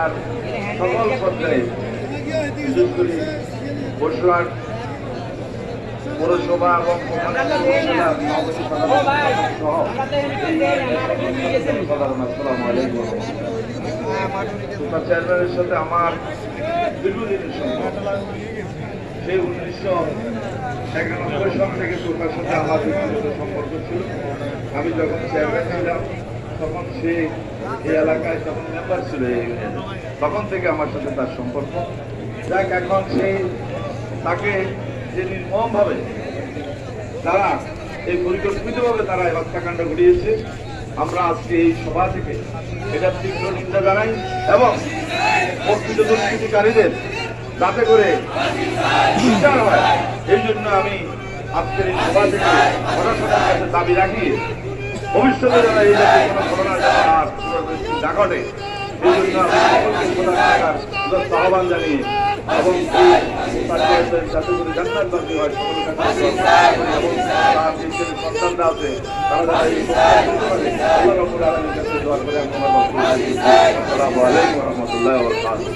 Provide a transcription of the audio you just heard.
আর সকল পর্যায়ে বিশেষ করে বসুরহাট পৌরসভা এবং চেয়ারম্যানের সাথে আমার দীর্ঘদিনের সম্পর্ক। সেই 1991 সাল থেকে তার সাথে আমার ব্যক্তিগত সম্পর্ক ছিল। আমি যখন চেয়ারম্যান ছিলাম তখন সে এই এলাকায় তখন মেম্বার ছিল, তখন থেকে আমার সাথে তার সম্পর্ক। যাক, এখন সেই তাকে যে নির্মমভাবে তারা এই পরিকল্পিতভাবে তারা এই হত্যাকাণ্ড ঘটিয়েছে, আমরা আজকে এই সভা থেকে এটা তীব্র নিন্দা জানাই এবং প্রকৃত দুষ্কৃতিকারীদের যাতে করে বিচার হয় এই জন্য আমি আজকের এই সভা থেকে প্রশাসনের কাছে দাবি রাখি ভবিষ্যতে যারা এই জাতীয় কোনো ঘটনা আর না ঘটে এই জন্য আমি সকলকে আহ্বান জানিয়ে এবং যাতে করে জান্নাতবাসী হয় এবং তার যে সন্তানরা আছে তারা যারা এই আল্লাহর রাব্বুল আলামিনের কাছে দোয়া করে। আসসালামু আলাইকুম ওয়া রাহমাতুল্লাহি ওয়া বারাকাতুহু।